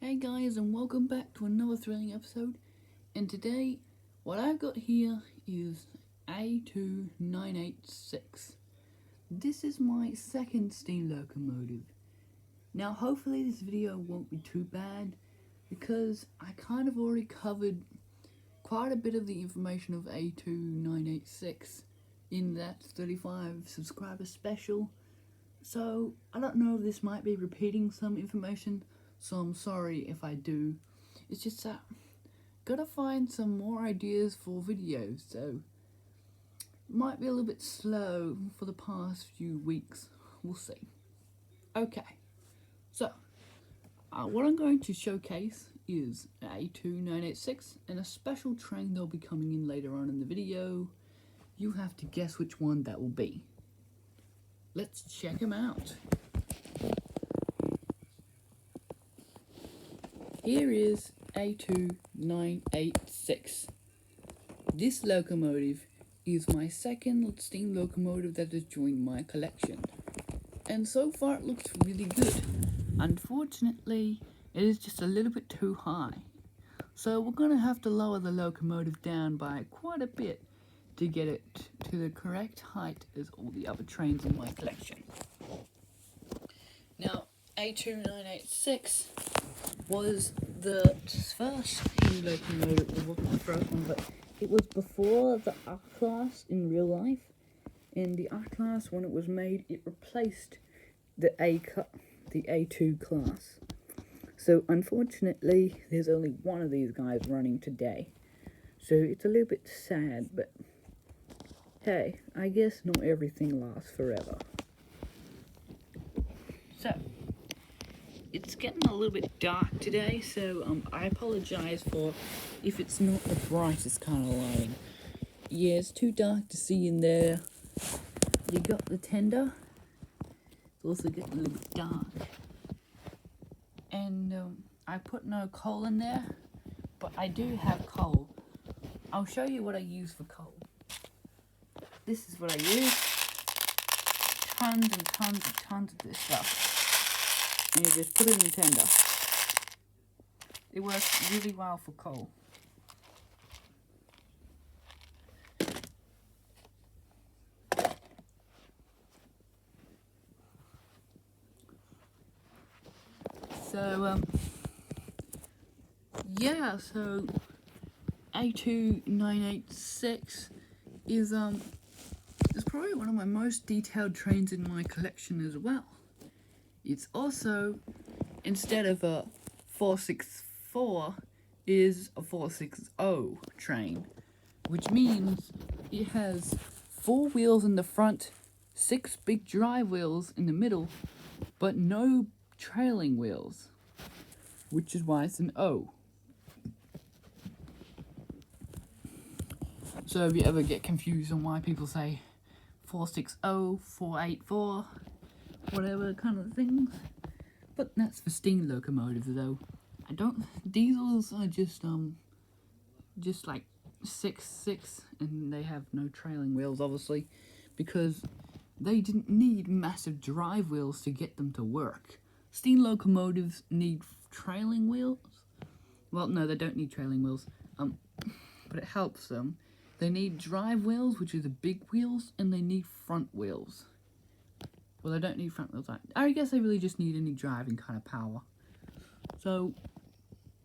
Hey guys, and welcome back to another thrilling episode. And today, what I've got here is A2986. This is my second steam locomotive. Now, hopefully this video won't be too bad, because I kind of already covered quite a bit of the information of A2986 in that 35 subscriber special. So, I don't know if this might be repeating some information, so I'm sorry if I do. It's just that gotta find some more ideas for videos, so might be a little bit slow for the past few weeks. We'll see. Okay, so what I'm going to showcase is A2986 and a special train that'll be coming in later on in the video. You have to guess which one that will be. Let's check them out. Here is A2986. This locomotive is my second steam locomotive that has joined my collection, and so far it looks really good. Unfortunately, it is just a little bit too high, so we're going to have to lower the locomotive down by quite a bit to get it to the correct height as all the other trains in my collection. Now, A2986 was the first steam locomotive, it wasn't the first one, but it was before the R-Class in real life. In the R-Class, when it was made, it replaced the A2 class. So unfortunately, there's only one of these guys running today. So it's a little bit sad, but hey, I guess not everything lasts forever. So, it's getting a little bit dark today, so I apologize for if it's not the brightest kind of lighting. Yeah, it's too dark to see in there. You got the tender. It's also getting a little bit dark. And I put no coal in there, but I do have coal. I'll show you what I use for coal. This is what I use. Tons and tons and tons of this stuff. And you just put it in the tender. It works really well for coal. So, yeah, so A2986 is probably one of my most detailed trains in my collection as well. It's also, instead of a 464, is a 460 train, which means it has 4 wheels in the front, 6 big drive wheels in the middle, but no trailing wheels, which is why it's an O. So if you ever get confused on why people say 460, 484, whatever kind of things, but that's for steam locomotives though. Diesels are just like 6 and they have no trailing wheels, obviously, because they didn't need massive drive wheels to get them to work. Steam locomotives need trailing wheels. Well, no, they don't need trailing wheels, but it helps them. They need drive wheels, which are the big wheels, and they need front wheels. Well, they don't need front wheels. I guess they really just need any driving kind of power. So,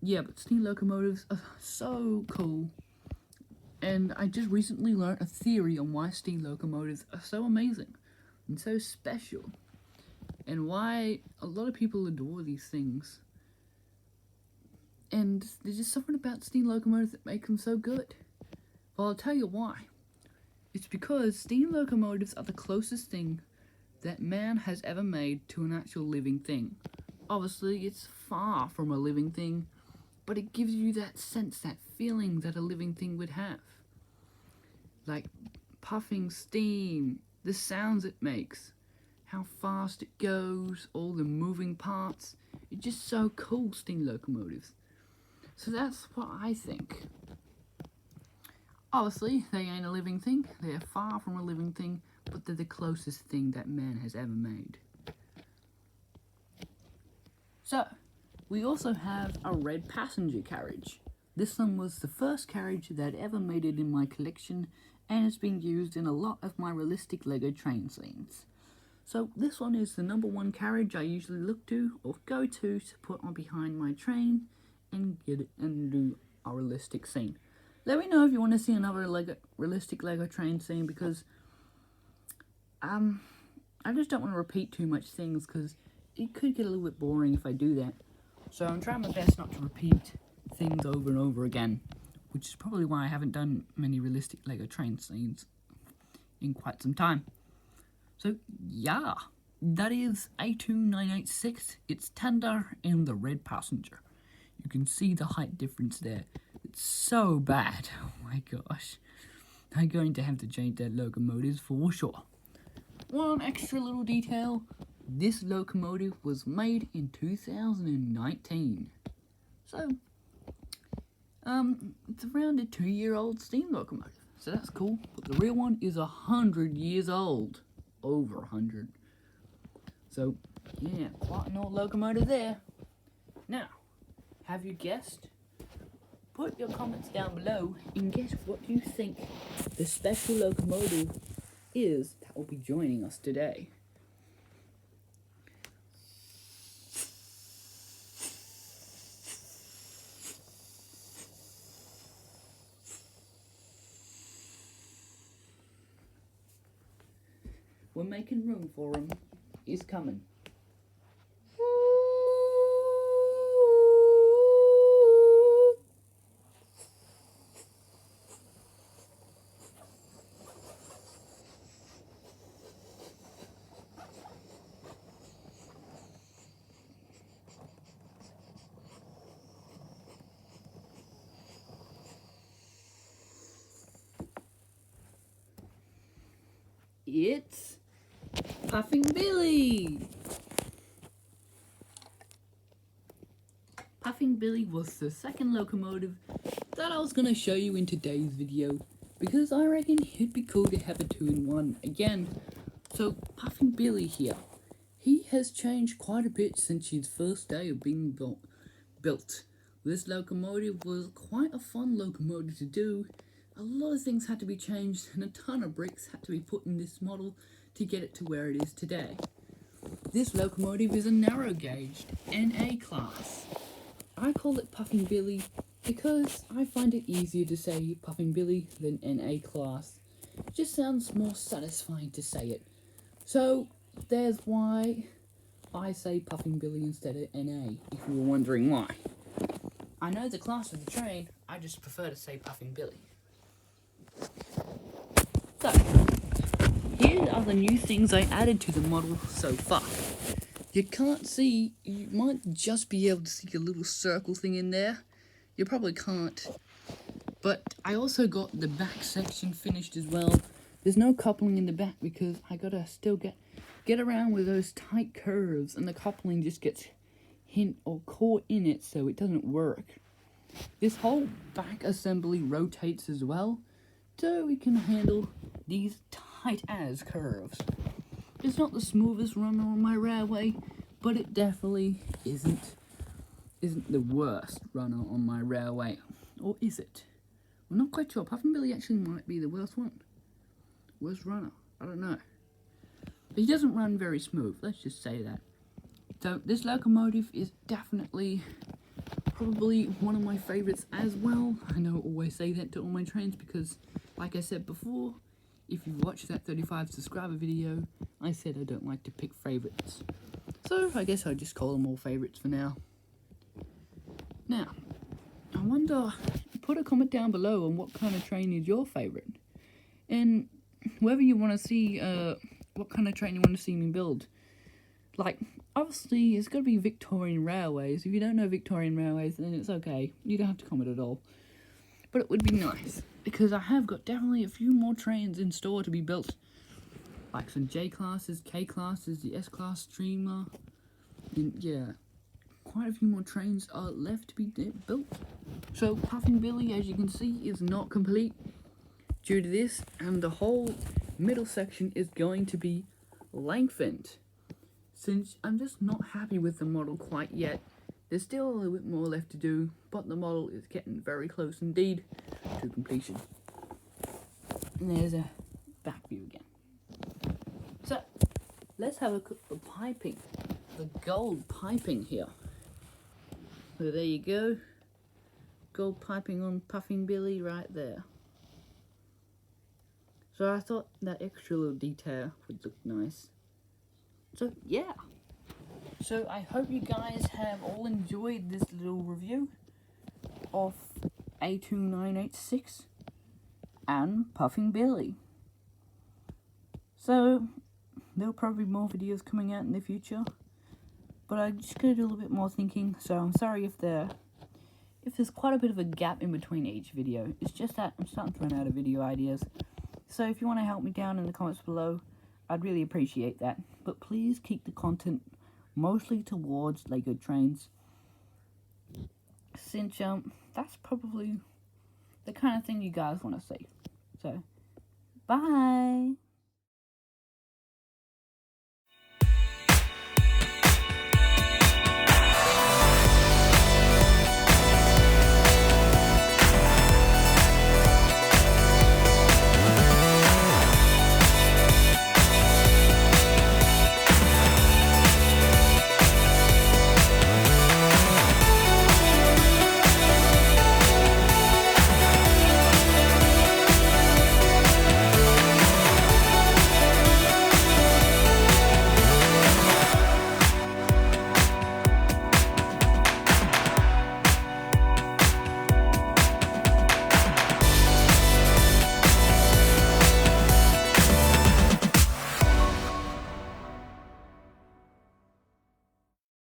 yeah, but steam locomotives are so cool. And I just recently learned a theory on why steam locomotives are so amazing and so special, and why a lot of people adore these things. And there's just something about steam locomotives that make them so good. Well, I'll tell you why. It's because steam locomotives are the closest thing that man has ever made to an actual living thing. Obviously, it's far from a living thing, but it gives you that sense, that feeling that a living thing would have. Like puffing steam, the sounds it makes, how fast it goes, all the moving parts. It's just so cool, steam locomotives. So that's what I think. Obviously, they ain't a living thing. They're far from a living thing, but they're the closest thing that man has ever made. So, We also have a red passenger carriage. This one was the first carriage that ever made it in my collection, and it's been used in a lot of my realistic LEGO train scenes. So this one is the number one carriage I usually look to or go to put on behind my train and get it and do a realistic scene. Let me know if you want to see another realistic LEGO train scene, because I just don't want to repeat too much things, because it could get a little bit boring if I do that. So I'm trying my best not to repeat things over and over again, which is probably why I haven't done many realistic LEGO train scenes in quite some time. So yeah, that is A2986. It's Tender and the red passenger. You can see the height difference there. It's so bad. Oh my gosh. I'm going to have to change that locomotives for sure. One extra little detail. This locomotive was made in 2019. So, it's around a 2-year-old steam locomotive. So that's cool. But the real one is 100 years old. Over 100. So, yeah, quite an old locomotive there. Now, have you guessed? Put your comments down below and guess what you think the special locomotive is that will be joining us today. We're making room for him. He's coming. It's Puffing Billy! Puffing Billy was the second locomotive that I was going to show you in today's video, because I reckon it'd be cool to have a 2-in-1 again. So Puffing Billy here, he has changed quite a bit since his first day of being built. This locomotive was quite a fun locomotive to do. A lot of things had to be changed and a ton of bricks had to be put in this model to get it to where it is today. This locomotive is a narrow gauged NA class. I call it Puffing Billy because I find it easier to say Puffing Billy than NA class. It just sounds more satisfying to say it. So there's why I say Puffing Billy instead of NA, if you were wondering why. I know the class of the train, I just prefer to say Puffing Billy. So, here are the new things I added to the model so far. You can't see, you might just be able to see a little circle thing in there. You probably can't. But I also got the back section finished as well. There's no coupling in the back because I gotta still get around with those tight curves, and the coupling just gets hint or caught in it, so it doesn't work. This whole back assembly rotates as well, so we can handle these tight as curves. It's not the smoothest runner on my railway, but it definitely isn't the worst runner on my railway. Or is it? I'm not quite sure. Puffin Billy actually might be the worst one. Worst runner. I don't know. But he doesn't run very smooth, let's just say that. So this locomotive is definitely probably one of my favourites as well. I know I always say that to all my trains because, like I said before, if you watched that 35 subscriber video, I said I don't like to pick favourites. So I guess I'll just call them all favourites for now. Now, I wonder, put a comment down below on what kind of train is your favourite. And whether you want to see, what kind of train you want to see me build. Like, obviously, it's got to be Victorian Railways. If you don't know Victorian Railways, then it's okay. You don't have to comment at all. But it would be nice, because I have got definitely a few more trains in store to be built. Like some J-classes, K-classes, the S-class Streamer. And yeah, quite a few more trains are left to be built. So, Puffin Billy, as you can see, is not complete due to this. And the whole middle section is going to be lengthened. Since I'm just not happy with the model quite yet, There's still a little bit more left to do, but the model is getting very close indeed to completion. And there's a back view again. So, let's have a look at the piping. The gold piping here. So there you go. Gold piping on Puffing Billy right there. So I thought that extra little detail would look nice. So yeah. So I hope you guys have all enjoyed this little review of A2986 and Puffing Billy. So there'll probably be more videos coming out in the future, but I'm just gonna do a little bit more thinking. So I'm sorry if there's quite a bit of a gap in between each video. It's just that I'm starting to run out of video ideas. So if you want to help me down in the comments below, I'd really appreciate that. But please keep the content mostly towards Lego trains, since that's probably the kind of thing you guys want to see. So bye.